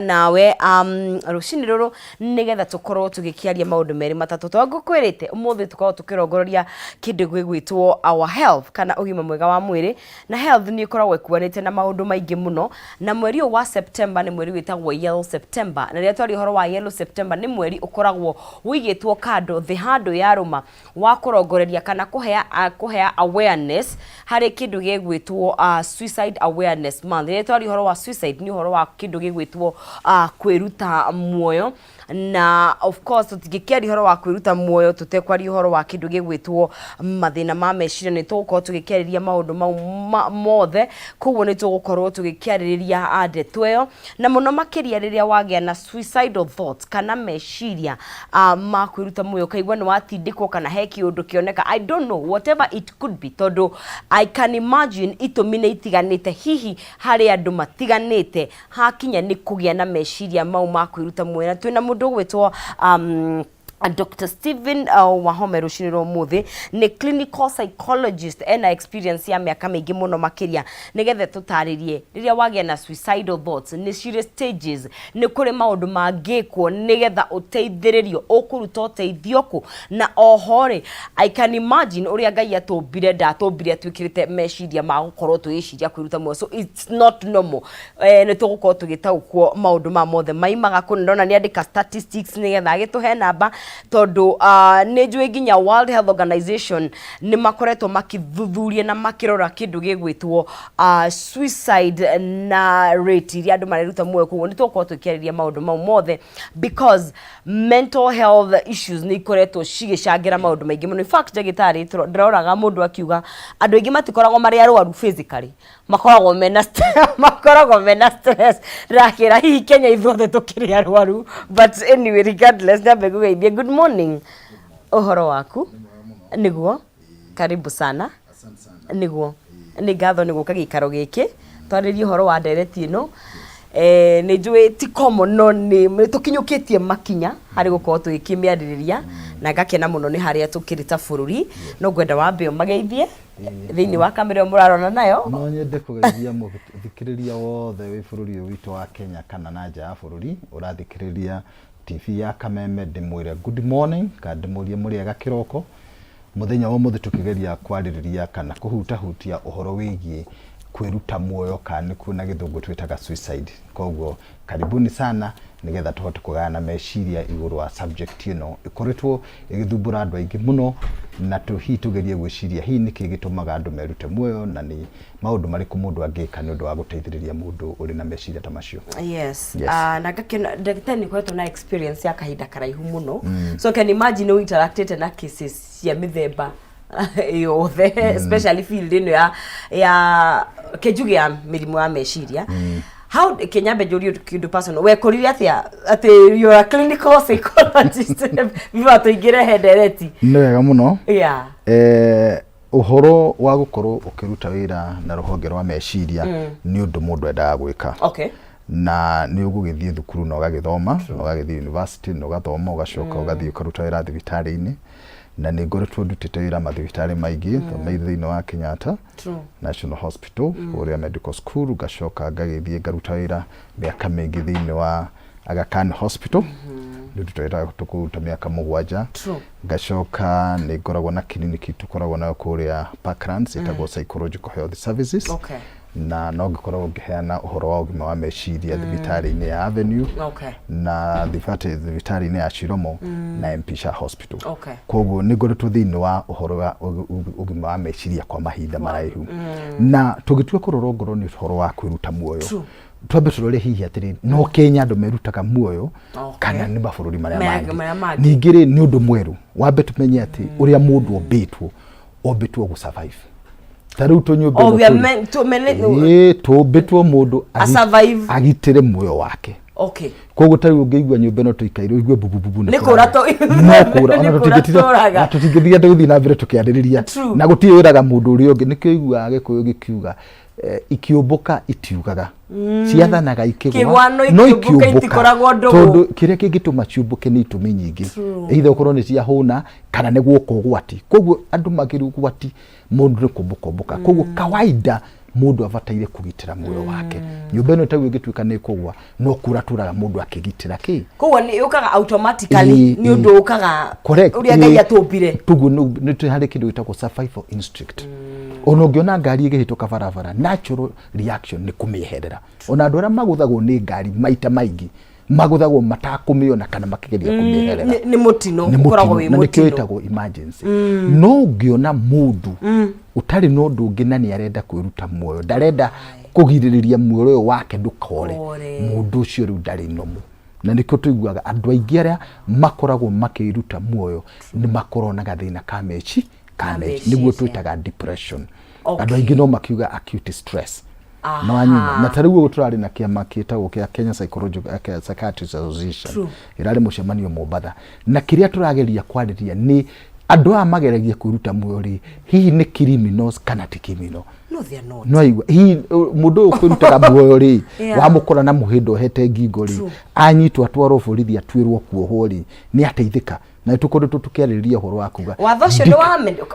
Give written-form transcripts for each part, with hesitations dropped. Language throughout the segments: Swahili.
nawe rucini ruru nigetha tukorwo tugikiaria maundu meri matatu twagukwirite umuthi tukorwo tukirongororia kindu gwitwo our health kana ugima mwega wa mwiri na health ni ikoragwo ikuanite na maundu maingi muno na mweri wa September ni mweri witagwo Yellow September na ria twari horo wa Yellow September ni mweri ukoragwo wigitwo kando the hando ya ruma wa kurongoreria kana kuhea awareness hari kindu gigwitwo suicide awareness month ria twari horo wa suicide ni horo wa kindu gigwitwo kwiruta muoyo na of course tugikiari horo wa kwiruta muoyo tutekwari horo wa kindu gigwitwo mathina ma meciria ni tugukorwo tugikiariria maundu mothe koguo ni tugukorwo tugikiariria adetweyo na muno makiria riria wagia na suicidal thoughts kana meciria ma kwiruta muoyo kaigwa ni watindikwo kana he kiundu kioneka I don't know whatever it could be todo I can imagine itumi itiganite hihi hari andu matiganite hakinya ni kugia na meciria mau ma kwiruta muoyo na twina mundu gwitwo Dr. Stephen Wahome ruciniro muthi ni clinical psychologist ena experience ya miaka mingi muno makiria nigethe tutaririe riria wagia na suicidal thoughts ni serious stages ni kuri maundu mangikwo nigetha uteithiririo ukuruta uteithioku na ohore I can imagine uria Ngai atumbire atwikirite meciria ma gukorwo twiciria kwiruta muoyo so it's not normal ni tugukorwo tugitaukwo maundu ma mothe maimaga kunona ni andika statistics nigetha agituhe namba todo nejwe ginya World Health Organization ni makoretwo makithuthuria na makirora kindu gigwitwo suicide na rate iria andu mareruta muoyo kuo ni tukorwo tukiariria maundu mau mothe because mental health issues ni ikoretwo cigicangira maundu maingi muno in fact ndagitari ndiroraga mundu akiuga andu aingi matikoragwo mari arwaru physically makoragwo mena stress rakira hihi Kenya ithuothe tukiri arwaru but anyway regardless nambe gugeithia good morning uhoro waku niguo karibu sana niguo ni ngatho ni guka gikaro giki twaririe uhoro wa ndereti ino ni njui ti common no ni tukinyukitie makinya hari gukorwo tugikimiaririria na ngakena muno ni haria tukirita bururi no gwenda wambe mageithie thiini wa kamera murarona nayo no nyende kugeithia muthikiriria wothe wi bururi witu wa Kenya kana na nja ya bururi urathikiriria TV ya Kameme ndimwire good morning ka ndimurie muriega kiroko muthenya wa muthi tukigeria kwaririria kana kuhutahutia uhoro wigie kwiruta muoyo kana kuna githungu twitaga suicide koguo karibuni sana nigetha tuhote kugana meciria iguru wa subject ikoretwo igithumbura andu aingi muno na tugerie gwiciria hi niki gitumaga andu merute muoyo na ni maundu mariku mundu angika ni undu wa guteithiriria mundu uri na meciria ta macio yes. Na ngakena ndagitani kwetu na experience ya kahinda karaihu muno so can imagine we interacted na cases ya mithemba yothe especially field ino ya kejugi ya mirimu ya meciria how Kenyambe Jori kindu personal we korire ati you are a clinical psychologist biva tuigire hendereti ni wega muno yeah uhoro wa gukorwo ukiruta wira na ruhonge rwa meciria ni undu mundu endaga gwika okay na ni ugugithie thukuru na ugagithoma na ugagithie university na ugathoma ugacoka ugathie ukaruta wira thibitari-ini na ni ngoretwo ndutite wira mathibitari maingi thiini wa Kenyatta National Hospital uria medical school gacoka ngagithie ngaruta wira miaka mingi thiini wa Aga Khan Hospital ndutite wira tukuruta miaka 7 gacoka ni ngoragwo na clinic tukoragwo na kuria Parklands itagwo psychological health services okay na no ngikoragwo ngiheana uhoro wa ugima wa meciria thibitari-ini ya Avenue na thibitari-ini ya Chiromo na Mpisha Hospital koguo ni ngoretwo thiini wa uhoro wa ugima wa meciria kwa mahinda maraihu na tugitua kurorwo ngoro ni uhoro wa kwiruta muoyo twambe turore hihi atiri no Kenya andu merutaga muoyo kana ni mabururi maria mangi ningire ni undu mweru wambe tumenye ati uria mundu obetwo gu survive taru to nyumba we are meant to manage to betwo mundu agitire muoyo wake okay koguo tari ungeigwa nyumba no tuikaire igwe bububu ni kurato ona tutingithia nduthi na mbere tukiaririria na gutie wiraga mundu uri ungi nikio igwa agikuyu gikiuga ikiumbuka itiugaga ciathanaga ikigwa no ikiumbuka tondu kiria kingituma ciumbuke ni itumi nyingi either ukorwo ni cia huna kana ni guoko gwati koguo andu magiru gwati mundu ni kumbuka koguo kawaida mundu avataire kugitira muoyo wake nyumba ino tawe gituika ne kugwa no kura turaga mundu akigitira ki koguo ni ukaga automatically ni undu ukaga uria Ngai atumbire tugu ni hari kindu gitagwo survival instinct ono ngiona ngari igihituka barabara natural reaction ni kumiherera ona andu aria maguthagwo ni ngari maita maingi maguthagwo matakumiona kana makigeria kumiherera ni mutino ukoragwo wi mutino nikitagwo emergency no ngiona mundu utari no ndungi na ni arenda kwiruta muoyo ndarenda kugiririria muoyo wake ndukore mundu ucio ru ndari nomu na nikyo tuiguaga andu aingi aria makoragwo makiruta muoyo ni makoronaga thina kamechi niguo twitaga depression andu aingi no makiuga acute stress no anyuma na tariwo turari na kiama kitagwo kia Kenya Psychiatric Association irari mucemanio Mombatha na kiria turageria kwariria ni andu a mageragia kwiruta muoyo ri hihi ni criminals kana ti criminal no they are not no igwa hi mundu kwirutaga muoyo ri wamukora na muhindo hete ngingo ri anyitwa atwarwo borithi atwirwo kuohwo ri ni ateithika na tukondo tukiariria horo wakuga wathocio ni wamendo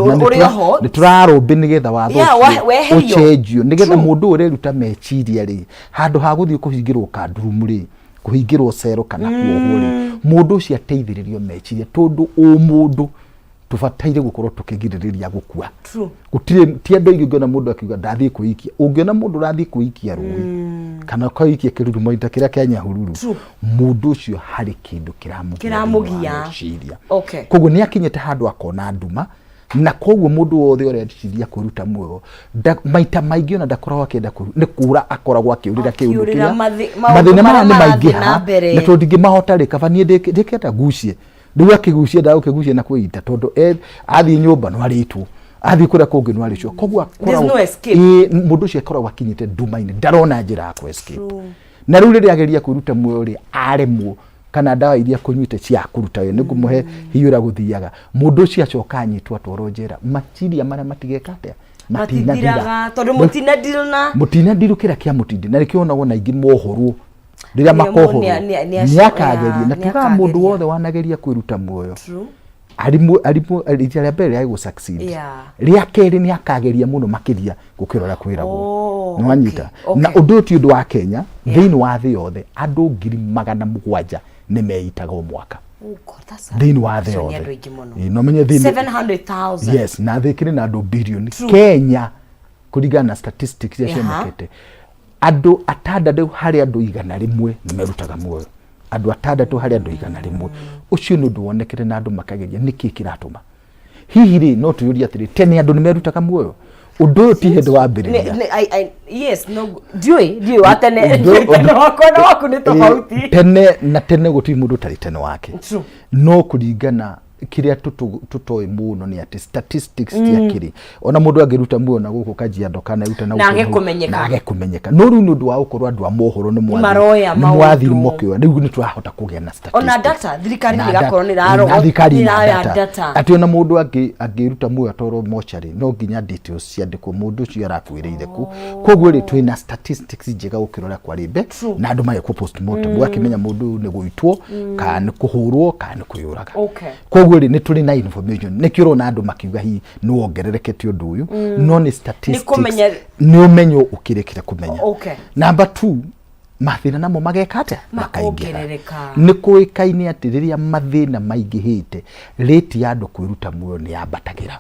uri ho ni turarumbi nigetha wathocio uchenjio nigetha mundu ureruta meciria ri handu ha guthii kuhingirwo kandurumu ri kuhingirwo cero kana kuohwo ri mundu ucio ateithiririo meciria tondu mundu tubataire gukorwo tukigiririria gukua gutire ti andu aingi ngona mundu akiuga ndathii kuikia ungiona mundu rathii kuikia rui kana kuikia kiruru moita kiria Kenya hururu mundu ucio hari kindu kiramugia okay koguo ni akinyete handu akona nduma na koguo mundu wothe ureciria kuruta muoyo maita maingi ona ndakoragwo akenda ni kura akoragwo akiurira kiundu kiria mathina mara ni maingi ha na tondingi mahota ri kabanie ndikenda gucie ndiwa kigucia ndago kigucia na kuita tondu athi nyumba no aritwo athi kura kungi no aricio koguo mundu ucio akoragwo akinyite nduma-ini ndarona njira ya ku escape na riu riria ageria kuruta muoyo ri aremwo kana dawa iria kunyuite cia kuruta yo nigumuhe hiura guthiaga mundu ucio acoka anyitwa tworo njera maciria maria matigekate matithiraga tondu mutinadiru kira kia mutindi na nikionagwo na ingi mohorwo riria makohoro niakageria na tuga mundu wothe wanageria kwiruta muoyo arimu ria mbere ya succeed ria keri ni akageria muno makiria gukirora kwiragwo nwanyita na undu ti undu wa Kenya thiini wa thi yothe andu 700,000 ni meitaga mwaka thiini wa thi yothe no menye thiini 700,000 yes na thikiri na andu billion Kenya kurigana na statistics ya shemekete andu atandatu hari andu 100 ni merutaga muoyo andu atandatu hari andu 100 ucio ni undu wonekete na andu makageria niki kiratuma hihi ri no tuyuria atiri tene andu ni merutaga muoyo undu ti hindu wa mbiriria yes no dioi atene wako ni tofauti tene gutiri mundu tari tene wake no kuringana kiria tutoi muno ni ati statistics ya kiri ona mundu angiruta muoyo na guku kajia ndokana ruta na agekumenyeka no ru nundu wa ukorwa andu amohoro ni mwathi mokyo riu ni turahota kugia na statistics ona data thirikari igakorwo ni raro data ati ona mundu angiruta muoyo atoro mochari no nginya details ciandikwo mundu ucio arakuireire ku koguo ri twina statistics njega ukirora kwa rimbe na andu maye ku postmortem wakimenya mundu ni guitwo kana kuhurwo kana kuyuraga koguo ri ni turi na information nikiro na andu makiuga hi no wongererekete undu uyu no ni statistics ni umenyo ukirekire kumenya number 2 mathina namo magekate makaongerereka ni kuikaini ati riria mathina maingihite rate ya andu kwiruta muoyo ni yambatagira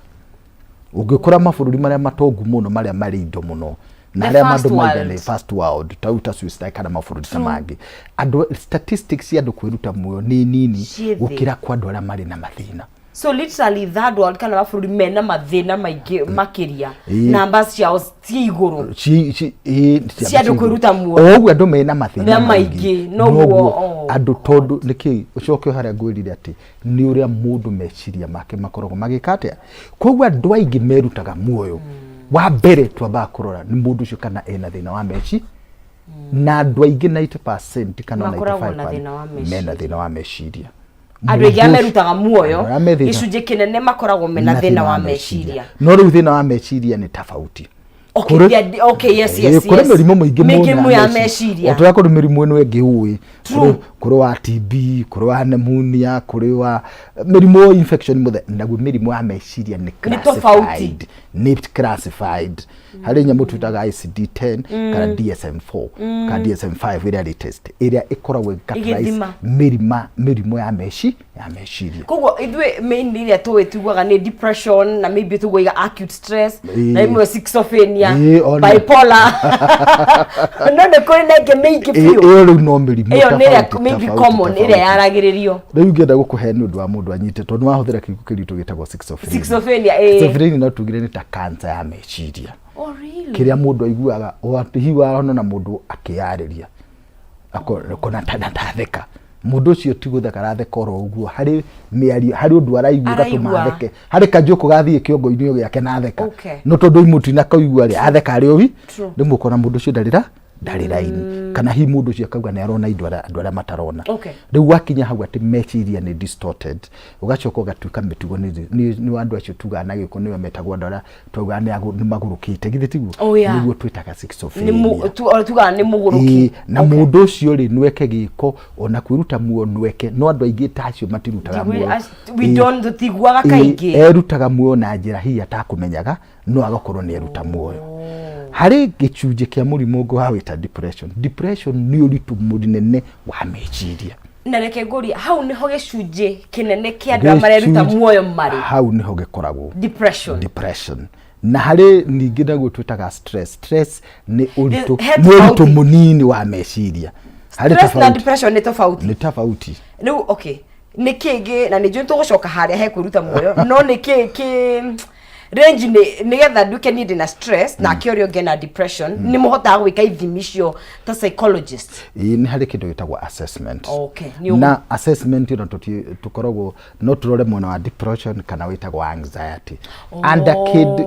ungikora mabururi maria matongu muno maria mari indo muno na aria mandu maigane first world tauta suicide kana mabururi tamangi andu statistics ya andu kwiruta muoyo ni nini ukira kwa andu aria mari na mathina so literally that world kana mabururi mena mathina maingi makiria numbers ciao ci iguru ci andu kwiruta muoyo ogu andu mena mathina maingi noguo andu tondu niki ucoke haria ngwirire ati ni uria mundu meciria make makorogo magikate koguo andu aingi merutaga muoyo wa mbere twamba kurora ni mundu ucio kana ena thina wa meci na andu aingi 90% kana 95% mena thina wa meciria andu aingi merutaga muoyo icunje kinene makoragwo mena thina wa meciria no riu thina wa meciria ni tofauti okay yes kuri mirimu muingi mirimu ya meciria otoya kuri mirimu ino engi hui kuri wa TB kuri wa pneumonia kuri wa mirimu infection muthe naguo mirimu ya meciria ni classified nĩ classified harĩ nyamũ twĩtaga ICD-10 kana DSM-4 kana DSM-5 ĩrĩa latest ĩrĩa ĩkoragwo categorize mĩrimũ ya meciria. Koguo ithuĩ main ĩrĩa tũĩtuaga nĩ depression na maybe tũgũiga acute stress na imwe schizophrenia bipolar no nĩ kũrĩ na ingĩ mĩingĩ biũ rĩu no mĩrimũ ĩyo nĩ maybe common ĩrĩa yaragĩrĩrio. Rĩu ngĩenda gũkũhe nĩ ũndũ wa mũndũ anyitĩtwo nĩ wahũthĩra kiugo kĩritũ gĩtagwo schizophrenia. Schizophrenia no tugire nĩ ta cancer ya meciria. Oh really? Kĩrĩa mũndũ aiguaga hihi na mũndũ akĩarĩria akona tatheka mũndũ ũcio ti gũtheka aratheka oro ũguo harĩ mĩario harĩ ũndũ araigua gatũma atheke harĩ kanjũkũ gathiĩ kĩongo-inĩ gĩake na atheka no tondũ imutu na kaigua rĩ atheka arĩ owi rĩmwe ũkona mũndũ ũcio ndarĩ raini kana hihi mũndũ ũcio akauga nĩ arona indo arĩa matarona. Rĩu wakinya hau atĩ meciria nĩ distorted ũgacoka ũgatuĩka mĩtugo nĩ andũ acio tugaga na gĩkũ nĩo metagwo andũ arĩa tugaga nĩ magũrũkĩte githĩ tiguo nĩguo twĩtaga schizophrenia tugaga nĩ mũgũrũki na mũndũ ũcio rĩ nweke gĩko ona kwĩruta muoyo nweke no andũ aingĩ ta acio matirutaga muoyo we don't tiguaga kaingĩ erutaga muoyo na njĩra hihi atakũmenyaga no agakorwo nĩ eruta muoyo. Harĩ gĩcunjĩ kĩa mũrimũ ũngĩ wa wĩta depression nĩ ũritũ mũnene wa meciria. Na reke ngũria hau nĩho gĩcunjĩ kĩnene kĩa andũ mareruta muoyo marĩ hau nĩho gĩkoragwo depression. Na harĩ ningĩ naguo twĩtaga stress nĩ ũritũ mũnini wa meciria. Stress na depression nĩ tofauti. Rĩu okay nĩ kĩngĩ na nĩ njũĩ tũgũcoka harĩa he kwĩruta muoyo no nĩ kĩ range nĩ getha nduke nĩ ndĩ na stress na kĩorio ngĩ na depression nĩ mũhotaga gwĩka ithimi icio ta psychologist. Nĩ harĩ kĩndũ gĩtagwo assessment. Okay. Na assessment ĩno tũkoragwo no tũrore mwena wa depression kana wĩtagwo anxiety.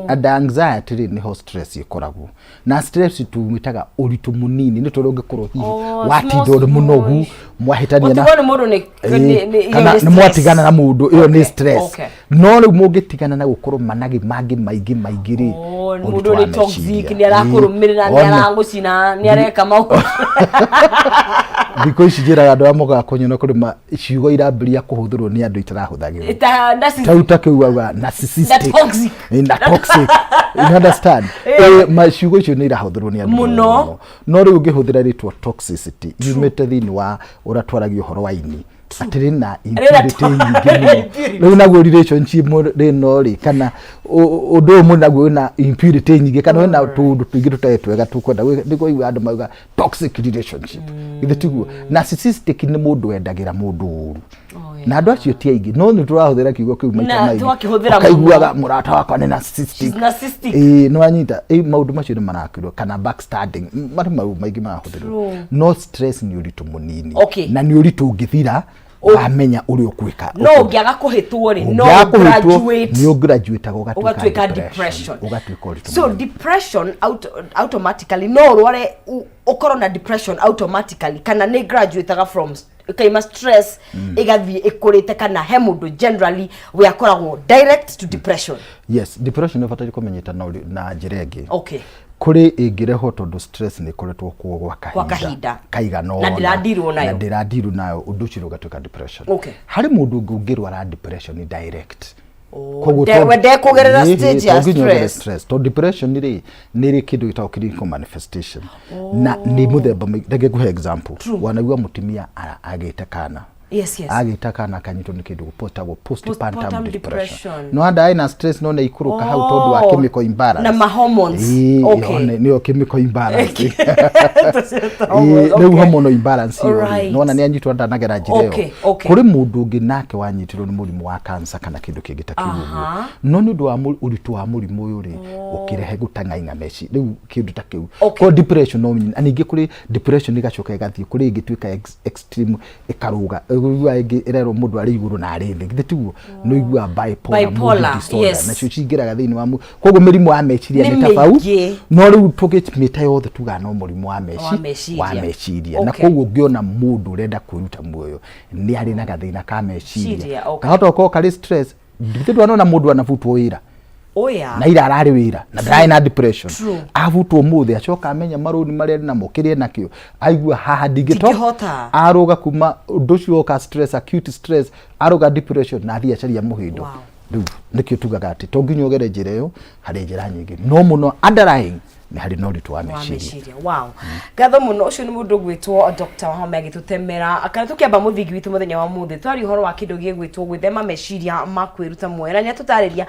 Under anxiety nĩho stress ĩkoragwo na stress tumĩtaga ũritũ mũnini nĩ tondũ ũngĩkorwo hihi watinda ũrĩ mũnogu mwahĩtania na nĩ mwatigana na mũndũ ĩyo nĩ stress no rĩu mũngĩtigana na gũkorwo managi maingĩ rĩ mũndũ nĩ toxic nĩ arakũrũmĩrĩra nĩ aragũcina nĩ areka maũndũ thikũ ici njĩraga andũ amoga kũnyona kũrĩ ciugo irambĩria kũhũthĩrwo nĩ andũ itarahũthagĩrwo ta kĩugaga narcissistic na toxic you understand ciugo icio nĩ irahũthĩrwo nĩ andũ mũno no rĩu ũngĩhũthĩra rĩtwa toxicity yumĩte thĩinĩ wa ũratwaragia ũhoro wa ini atĩrĩ na impurity nyingĩ rĩu naguo relationship rĩno rĩ kana ũndũ ũmwe naguo na impurity nyingĩ kana wĩna tũndũ tũingĩ tũtarĩ twega tũkwenda ndĩko igu andũ mauga toxic relationship githĩ tiguo narcissistic nĩ mũndũ wendagĩra mũndũ ũru na andũ acio ti aingĩ no nĩ tũrahũthĩra kiugo kĩu maita maingĩ kaiguaga mũrata wakwa nĩ narcissistic nĩ wanyita maũndũ macio nĩ marakĩrwo kana backstabbing marĩ maingĩ marahũthĩrwo no stress nĩ ũritũ mũnini na nĩ ũritũ ũngĩthira wamenya ũrĩa ũkwĩka no ũngĩaga kũhĩtwo rĩ no graduate nĩ ũgraduate ũgatuĩka depression so depression automatically no rware ũkorwo na depression automatically kana nĩ graduate from kaima stress igathiĩ ĩkũrĩte kana he mũndũ generally we akoragwo direct to depression. Yes, depression nĩ bataire kũmenyeka na njĩra ĩngĩ kuri ĩngĩrehwo tondũ stress nĩ ĩkoretwo kuo gwa kahinda kaigana na ndĩradirwo nayo ũndũ ũcio ũgatuĩka depression. Harĩ mũndũ ũngĩrwara depression direct kugerera stage ya stress to depression nĩ kĩndũ gĩtagwo clinical manifestation na nĩ mũthemba ndege kuhe example wanaigua mutumia agĩte kana agĩta kana kanyitwo nĩ kĩndũ postpartum depression no anda ina stress no nĩ ikũrũka hau tondũ wa chemical imbalance na ma hormones nĩyo chemical imbalance nĩyo hormonal imbalance no na nĩ anyitwo ndanagera njĩra ĩyo kũrĩ mũndũ ũngĩ nake wanyitirwo nĩ mũrimũ wa cancer kana kĩndũ kĩngĩ ta kĩu no nĩ ũndũ wa ũritũ wa mũrimũ ũyũ rĩ ũkĩrehe gũtang'aing'a meci rĩu kĩndũ ta kĩu ko depression no ningĩ kũrĩ depression ĩgacoka ĩgathiĩ kũrĩ ĩngĩtuĩka extreme ĩkarũga ũgua ĩngĩ ĩrerwo mũndũ arĩ igũrũ na arĩ thĩ tiguo no igua bipolar disorder na cio cingĩraga thĩinĩ wa koguo mĩrimũ ya meciria nĩ tofauti no rĩu tũgĩmĩta yothe tuga no mũrimũ wa meciria na koguo ũngĩona mũndũ ũrenda kwĩruta muoyo nĩ arĩ na gathĩna ka meciria kahota gũkorwo karĩ stress nditũana mũndũ anavutwo wĩra na ira ararĩ wĩra na ndaĩ na depression avutwo mũthĩ acoka amenya marũni marĩa na mokĩrie nakĩo aigua haha ndingĩhota aroga kuma ũndũ ũcio ka stress acute stress aroga depression na athia caria mũhindo riu nikio tugaga ati to nginya ogere njira iyo hari njira nyingi no muno underlying ni hari no ritu wa meciria. Wow. Gatho muno ucio ni mundu gwitwo Dr. Wahome agitutemera akana tukiamba muthingi witu muthenya wa muthi twari horo wa kindu gigwitwo gwithema meciria makwiruta mwera nya tutariria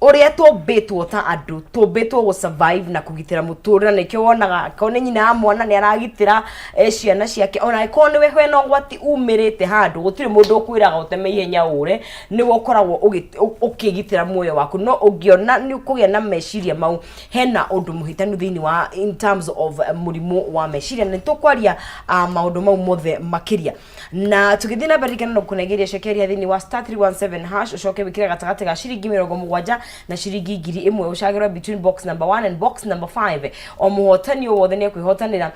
uria tumbitwo ta andu tumbitwo go survive na kugitira muturira nikio wonaga kone nyina ya mwana ni aragitira ciana ciake ona ikone we hwena gwati umirite handu gutire mundu ukwiraga uteme ihenya ure ni wokoragwo ukigitira muoyo waku no ungiona ni kugia na meciria mau hena undu muhitanu thini wa in terms of murimu wa meciria ni tukwaria maundu mau mothe makiria na tugithina barikana no kunegeria shekeria thini wa *317# ucoke wikira gatagati ga ciringi 70 na ciringi 1000 ucagirwa between box number 1 and box number 5 o muhotani wothe ni kwihotanira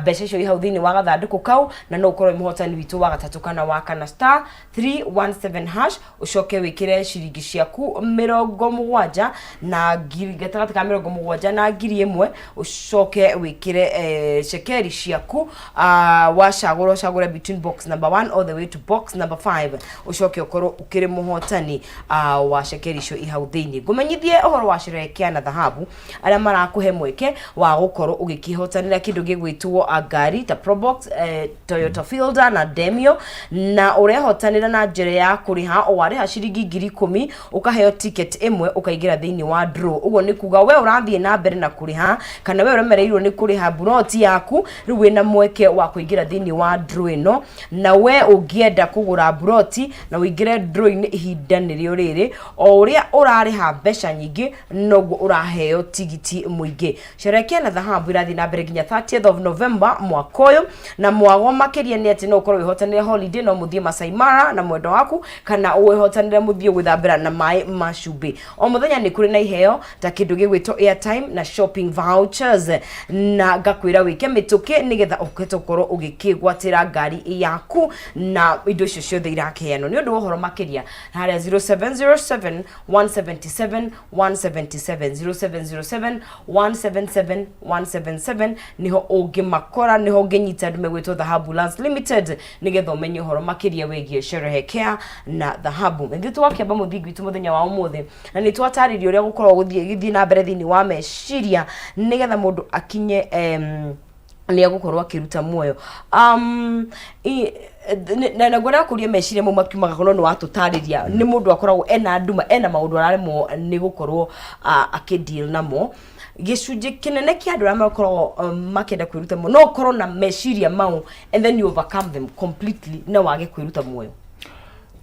mbeca cio ihau thini wa gathanduku kau na no ukorwo muhotani witu wa gatatu kana wa kana *317# ucoke wikire ciringi ciaku 70 na gatagati ka 70 na 1000 ucoke wikire shekeri ciaku wacagura between box number 1 all the way to box number 5 ucoke ukorwo ukire muhotani wa shekeri cio ihau thini gumenyithie uhoro wa cirekea na dhahabu aria marakuhe mweke wa gukorwo ugikihotanira kindu gigwitwo ngari ta Probox, Toyota Fielder na Demio na urehotanira na njira ya kuriha wariha ciringi 10,000 ukaheo ticket imwe ukaigira thini wa draw ugo ni kuga we urathie na mbere na kuriha kana we uremereirwo ni kuriha buroti yaku riu wina mweke wa kuigira thini wa draw ino na we ungienda kugura buroti na uigire draw ini ihinda nirio riri o uria urariha mbeca nyingi noguo uraheo tigiti muingi. Sherekea na dhahabu irathi na mbere nginya 30th of November mwaka uyu na mwago makiria ni ati no ukorwo ihotanire holiday no muthie Masai Mara na mwendo waku kana uihotanire muthie gwithambira na mai macumbi. O muthenya ni kuri na iheo ta kindu gigwitwo airtime na shopping vouchers na gakwira wike mituki nigetha ukete ukorwo ugikigwatira ngari yaku na indo icio ciothe irakeano ni undu uhoro makiria haria 0707 177 177 0707 177 177 niho ungimakora niho nginyita andu megwitwo Dhahabu Lands Limited nigetha umenye uhoro makiria wegie sherehekea na dhahabu. Ndi twakiamba muthingi witu muthenya wa umuthi na ni twataririo uria gukorwo guthie na mbere thini wa meciria nigetha mundu akinye ni agukorwo akiruta muoyo na ngora kuria meciria mu makiumaga kono no atutariria ni mundu akoragwo ena nduma ena maundu araremo ni gukorwo akideal namo gicunje kinene kia andu amakorwo makenda kwiruta muoyo no ukorwo na meciria mau and then you overcome them completely na wage kwiruta muoyo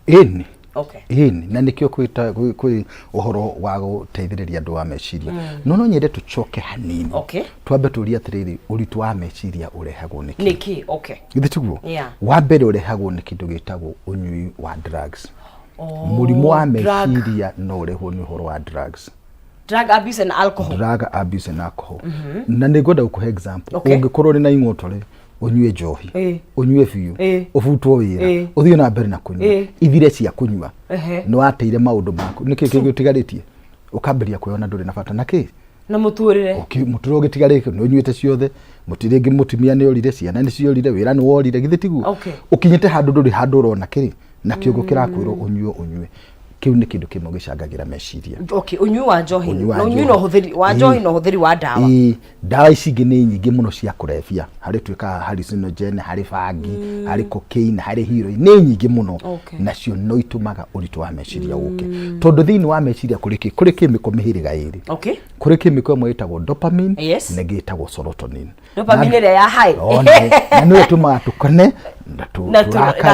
ini okay ini na nikio kwita kwi uhoro wa guteithiriria andu wa meciria no nyende tucoke hanini okay twambe turia atiriri uritu wa meciria urehagwo niki okay githituguo yeah wa mbere urehagwo ni kindu gitagwo unyui wa drugs murimu wa meciria no urehwo ni uhoro wa drugs drug abuse and alcohol na nigoda ukuhe example ungikorwo ni na ingotore unyue njohi unyue biu ufutwo wira uthio na mbere na kunyua ithire cia kunyua no ateire maundu maku niki kigutigarĩtie ukamberia kuyona nduri na bata naki na muturire muturo gitigarĩke no unyuite ciothe mutiringi mutumia ni orire ciana ni ciorire wira ni worire githitiguo ukinyite handu nduri handu urona kiri na kiugo kirakwirwo unyue kiu ni kindu kimwe gicangagira meciria okay unyui wa njohi no unyui no huthiri wa njohi no huthiri wa dawa dawa ici ingi ni nyingi muno cia kurefia hari twika hallucinogen hari fangi hari cocaine hari heroin ni nyingi muno nacio no itumaga uritu wa meciria uke tondu thini wa meciria kuri chemical mihiriga iri kuri chemical imwe itagwo dopamine na gitagwo serotonin dopamine ile ya high na no ituma tukone na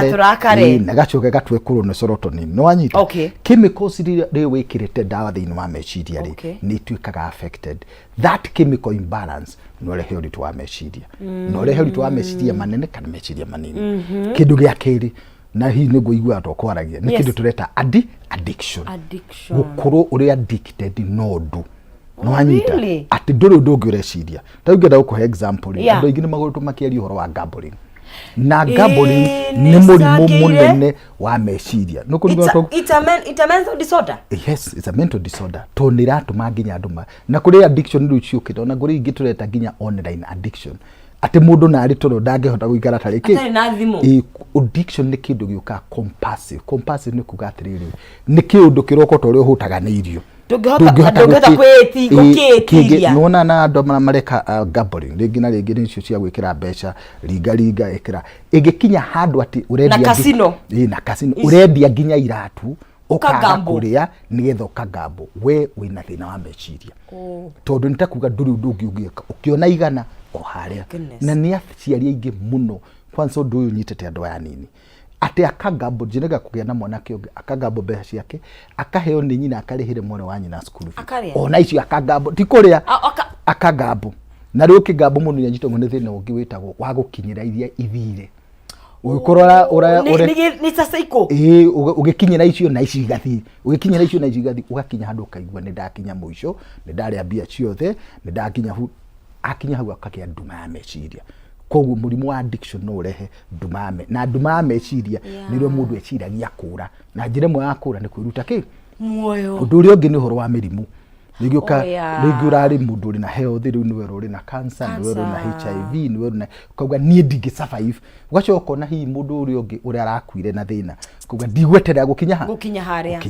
turakare na gacoke gatwekuru na serotonin no anyita chemicals ri wikirite dawa thini wa meciria ri ni twikaga affected that chemical imbalance no rehe uritu wa meciria no rehe uritu wa meciria manene kana meciria manini kindu gia kiri na hi nego igwa to kwaragia ni kindu tureta addiction gukuru uri addicted no do no anyita ati nduru ndungireciria tawigenda ukuhe example andu ingine maguru makiari horo wa gambling na gambling ni murimu munene wa meciria no kunigwa it's a mental disorder. Yes, it's a mental disorder to niratuma nginya nduma na kuri addiction ndu ciukite ona kuri ingitureta nginya online addiction ati mundu na ari toro ndangehota guikara tariki atari na thimu addiction nä kä ndå gä å ka compulsive nä kuga atä rä rä nä kä ndå kä roko ta å rä a å hå taga nä irio ndångähota kwä nona na andå mareka gambling rĩngĩ na rĩngĩ nĩcio cia gwĩkĩra mbeca ringa ĩkĩra ĩngĩkinya handũ atĩ ũrendia na casino ũrendia nginya iratu ũkaga kũrĩa nĩgetha ũkagambo we wĩna thĩna wa meciria tondũ nĩ ta kuga ndũrĩ ũndũ ũngĩ ũngĩka ũkĩona igana o harĩa na nĩ aciari aingĩ mũno kwanza ũndũ ũyũ nyitĩte andũ aya nini ate akagambo njĩraga kũgĩa na mwanake ũngĩ akagambo mbeca ciake akaheo nĩ nyina akarĩhĩre mwana wa nyina cukuru ona icio akagambo ti kũrĩa akagambo na rĩu kĩgambo mũno nĩ anyitwo nĩ thĩna ũngĩ wĩtagwo wa gũkinyĩra iria ithire ũgĩkorora nĩ sasa iko ũgĩkinyĩra icio na ici igathii ũgĩkinyĩra icio na ici igathii ũgakinya handũ ũkaigua nĩ ndakinya mũico nĩ ndarĩa mbia ciothe nĩ ndakinya akinya hau akagĩa nduma ya meciria koguo mũrimũ wa addiction no ũrehe ndumame na nduma ya meciria nĩrĩo mũndũ eciragia kũra na njĩra ĩmwe ya kũra nĩ kwĩruta kĩ muoyo ũndũ ũrĩa ũngĩ nĩ ũhoro wa mĩrimũ rĩngĩ ũrarĩ mũndũ ũrĩ na health rĩu nĩwe ũrĩ na cancer nĩwe ũrĩ na HIV nĩwe ũrĩ na kauga niĩ ndingĩ survive ũgacoka na hihi mũndũ ũrĩa ũngĩ ũrĩa arakuire na thĩna kauga ndigweterera gũkinya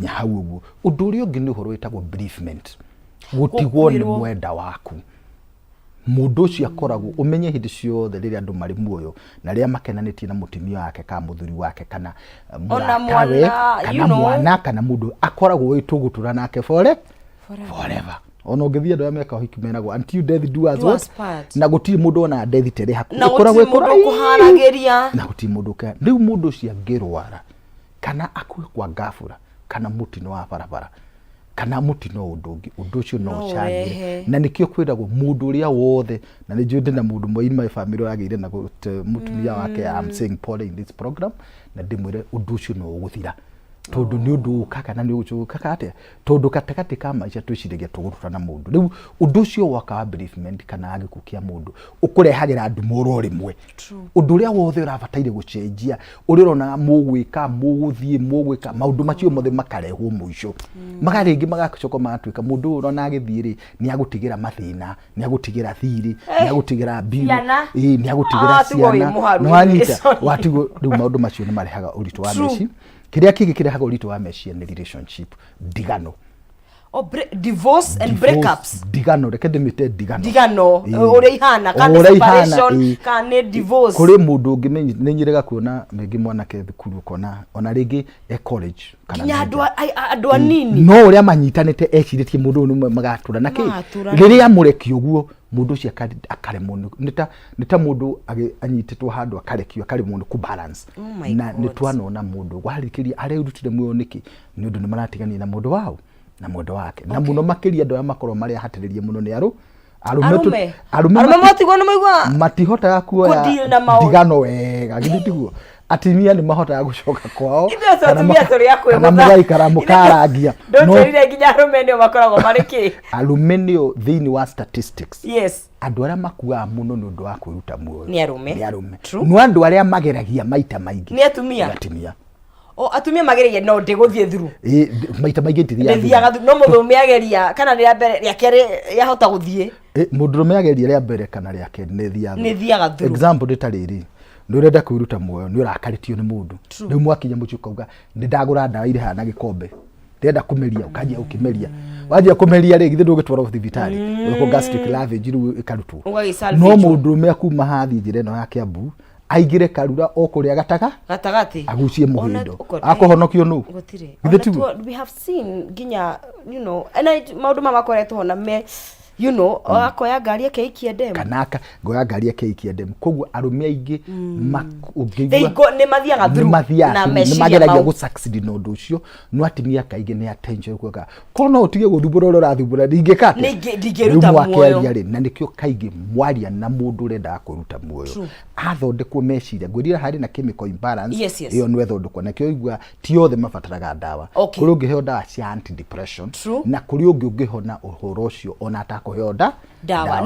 hau ũguo ũndũ ũrĩa ũngĩ nĩ ũhoro wĩtagwo bereavement gũtigwo nĩ mwenda waku mũndũ ũcio akoragwo ũmenye hĩndĩ ciothe rĩrĩa andũ marĩ muoyo na rĩrĩa makenanĩtie na mũtumia wake kana mũthuri wake kana mũratawe kana mwana kana mũndũ akoragwo wĩtũgũtũra nake forever ona ũngĩthia andũ meka ũhiki menagwo until death do us part na gũtirĩ mũndũ ona death terĩ hakuhĩ ũkoragwo kũharagĩria na gũtirĩ mũndũ ka rĩu mũndũ ũcio angĩrwara kana akue kwa gafura kana mũtino wa barabara kana mũtino ũndũ ũcio no ũcangĩre na nĩkĩo kwĩragwo mũndũ ũrĩa wothe na nĩ njũĩ ndĩ na mũndũ mwaima family yagĩire na mũtumia wake I'm saying Paul in this program na ndĩmwĩre ũndũ ũcio no ũgũthira tondu nĩ ũndũ ũkaga na nĩ ũgũcoka atĩa tondu gatagatĩ ka maica twĩciragia tũgũtũra na mũndũ rĩu ũndũ ũcio waka bereavement kana gĩkuũ kĩa mũndũ ũkũrehagĩra ndumũro rĩmwe ũndũ ũrĩa wothe ũrabataire gũcenjia ũrĩa ũrona mũgũthiĩ maũndũ macio mothe makarehwo mũico magarĩngĩ magacoka magatuĩka mũndũ ũyũ ũrona agĩthiĩ rĩ nĩ agũtigĩra mathĩna nĩ agũtigĩra thirĩ nĩ agũtigĩra mbiu nĩ agũtigĩra ciana nĩ wanyita watigwo rĩu maũndũ macio nĩ marehaga ũritũ wa meci kĩrĩa kĩngĩ kĩrehaga ũritũ wa meciria nĩ relationship ndigano divorce and breakups ndigano reke ndĩmĩte ndigano ũrĩa ihana kana separation kana divorce kũrĩ mũndũ ũngĩ nĩ nyirega kuona rĩngĩ mwanake thukuru kona ona rĩngĩ college kana andũ anini no ũrĩa manyitanĩte ecirĩtie mũndũ ũyũ magatũra na kĩ rĩrĩa mũreki ũguo mũndũ ũcio akaremwo nĩ ta mũndũ anyitĩtwo handũ akarekio akaremwo nĩ balance na nĩ twanona mũndũ warĩkĩria arerutire muoyo nĩkĩ nĩ ũndũ nĩ maratigania na mũndũ wao na mũndũ wake na mũno makĩria andũ arĩa makorwo marĩa hatĩrĩrie mũno nĩ arume matigwo nĩ maigua matihotaga kuoya ndigano wega githĩ tiguo atimia nĩ mahotaga gũcoka kwao kana mũgaikara mũkarangia ndũtũrire nginya arume nĩo makoragwo marĩ kĩ arume nĩo thĩinĩ wa statistics yes andũ arĩa makuaga mũno nĩ ũndũ wa kwĩruta muoyo nĩ arume no andũ arĩa mageragia maita maingĩ nĩ atumia atumia mageragia no ndĩgũthiĩ through maita maingĩ ndithiaga no mũndũrũme ageria kana rĩa mbere rĩa kerĩ yahota gũthiĩ mũndũrũme ageria rĩa mbere kana rĩa kerĩ nĩ thiaga through example nĩ ta rĩrĩ nĩ ũrenda kwĩruta muoyo nĩ ũrakarĩtio nĩ mũndũ rĩu mwakinya mũciĩ ukauga nĩ ndagũra ndawa irĩ hana gĩkombe ndĩrenda kũmeria ũkanjia ũkĩmeria wanjia kũmeria rĩ githĩ ndũgĩtwarwo thibitarĩ ũrĩkwo gastric lavage rĩu ĩkarutwo no mũndũrũme akuma hathi njĩra ĩno ya Kiambu aingĩre karura o kũrĩa gatagatĩ agucie mũhindo akohonokio nũ githĩ tiguo we have seen ginya and maũndũ makoretwo hona me akoya ngari yake ikia ndemu kanaka ngoya ngari yake ikia ndemu koguo arume aingĩ ũngĩigua nĩ mathiaga through na meciria mageragia gũ succeed na ũndũ ũcio no atimia kaingĩ nĩ attention kuoka kono ũtige gũthumbũra ũrĩa ũrathumbũra ndingĩruta muoyo na nĩkĩo kaingĩ mwaria na mũndũ ũrenda kũruta muoyo athondekwo meciria ngwĩrira harĩ na chemical imbalance ĩyo nĩ ethondekwo na kĩo igua ti othe mabataraga ndawa kũrĩ ũngĩheo ndawa cia anti depression na kũrĩ ũngĩ ũngĩhona ũhoro ũcio ona kũyonda dawa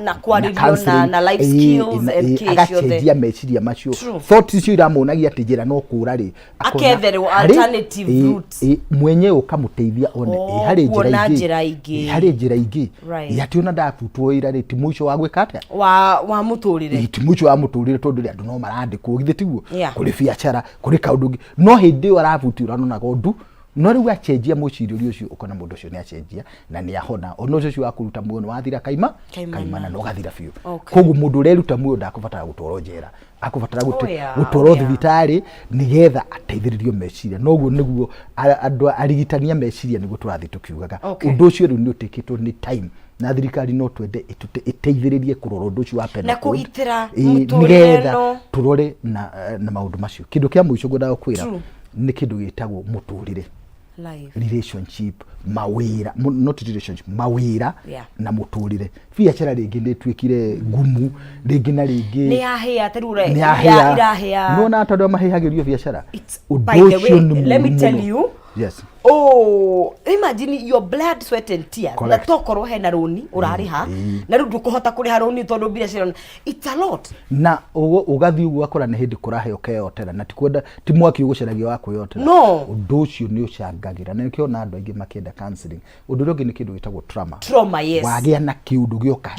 na kwarĩrio na life skills agacenjia meciria macio thoughts icio iramuonagia atĩ njĩra no kũra rĩ aketherwo alternative routes mwenye ukamũteithia one harĩ njĩra ingĩ yati ona ndabutwo ira rĩ ti mũico wa gwĩka atĩa wa mũtũrĩre ti mũico wa mũtũrĩre tondũ andũ no marandĩkwo githĩ tiguo kũrĩ biacara kũrĩ kaũndũ ũngĩ no hĩndĩ ĩyo arabutio ũrona gondu no rĩu acenjia mũcirio ũcio ũkona mũndũ ũcio nĩ acenjia na nĩ ahona ono ũcio wa kũruta muoyo wathira kaima na no gathira biũ koguo mũndũ ũreruta muoyo ndakũbatara gũtwarwo njera akũbatara gũtwarwo thibitarĩ nĩgetha ateithĩrĩrio meciria noguo nĩguo andũ arigitania meciria nĩguo tũrathi tũkiugaga ũndũ ũcio rĩu nĩ ũtĩkĩtwo nĩ time na thirikari no twende ĩteithĩrĩrie kũrora ũndũ ũcio wa pena na kũgitĩra mũtũrĩre tũrore na maũndũ macio kĩndũ kĩa mũico ngwendaga kwĩra nĩ kĩndũ gĩtagwo mũtũrĩre relationship mawĩra not relationship mawĩra na mũtũrĩre biacara rĩngĩ nĩ twĩkire ngumu rĩngĩ na rĩngĩ nĩ yahĩa terure irahĩa no na tondũ mahĩhagĩrio biacara by the way let me tell you imagine your blood sweat and tears na tokorwo hena roni urariha na rĩu ndũkũhota kũrĩha roni tondũ biacara it's a lot na ũgathi ũguo akora nĩ hĩndĩ kũrahe ũkeyotera na tikwenda ti mwaki ũgũcaragia wa kwĩyotera ũndũ ũcio nĩ ũcangagĩra na nĩkĩo na andũ aingĩ makĩenda counseling ũndũ ũngĩ nĩ kĩndũ gĩtagwo trauma yes wagĩa na kĩũndũ gĩoka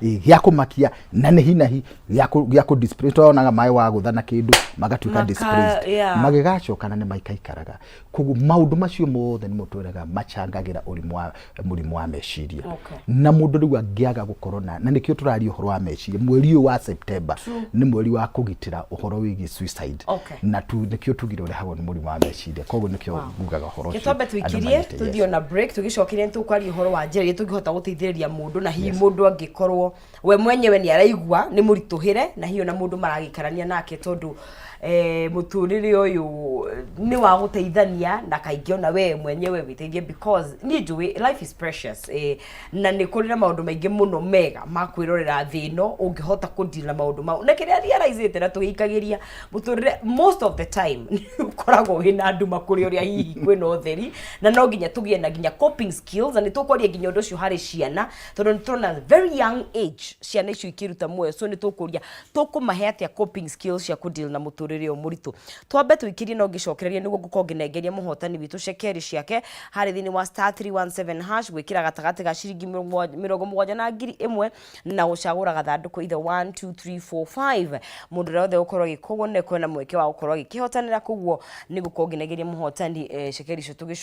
gĩa kũmakia na nĩ hinahi gĩa kũ display tonaga maĩ wa gũtha na kĩndũ magatuĩka display magĩgacokana nĩ maikaikaraga koguo maũndũ macio mothe nĩ mũtwĩraga macangagĩra mũrimũ wa meciria na mũndũ rĩu angĩaga gũkorwo na nĩkĩo tũraria ũhoro wa meciria mweri ũyũ wa September nĩ mweri wa kũgitĩra ũhoro wĩgiĩ suicide na nĩkĩo tugire ũrehagwo nĩ mũrimũ wa meciria koguo nĩkĩo ngugaga ũhoro ũcio gĩtombe tũikirie tũthiĩ na break tũgĩcokeria nĩtũkwaria ũhoro wa njĩra iria tũngĩhota gũteithĩrĩria mũndũ na hihi mũndũ angĩkorwo we mwenyewe nĩ araigua nĩ mũritũhĩre na hihi ona mũndũ maragĩkarania nake tondũ mũtũrĩre ũyũ nĩ wa gũteithania na kaingĩ ona we mwenyewe wĩteithie because niĩ njũĩ life is precious na nĩ kũrĩ na maũndũ maingĩ mũno mega ma kwĩrorera thĩ ĩno ũngĩhota kũdeal na maũndũ mau na kĩrĩa realize na tũgĩikagĩria mũtũrĩre most of the time ũkoragwo wĩna nduma kũrĩ ũrĩa hihi kwĩna ũtheri na no nginya tũgĩe na nginya coping skills na nĩ tũkwaria nginya ũndũ ũcio harĩ ciana tondũ nĩ tũrona very young age ciana icio ikĩruta muoyo so nĩ tũkũria tũkũmahe atĩa coping skills cia kũdeal na mũtũrĩre ũyũ mũritũ twambe tũikirie no ngĩcokereria nĩguo ngũkorwo ngĩnengeria mũhotani witũ cekeri ciake harĩ thĩinĩ wa *317# gwĩkĩra gatagatĩ ga ciringi 70 na 1000 na gũcagũra gathandũkũ either 1 2 3 4 5 mũndũ ũrĩa wothe gũkorwo agĩkũgwo na kwena mweke wa gũkorwo agĩkĩhotanĩra koguo nĩ gũkorwo ngĩnengeria mũhotani cekeri icio tũgĩcoka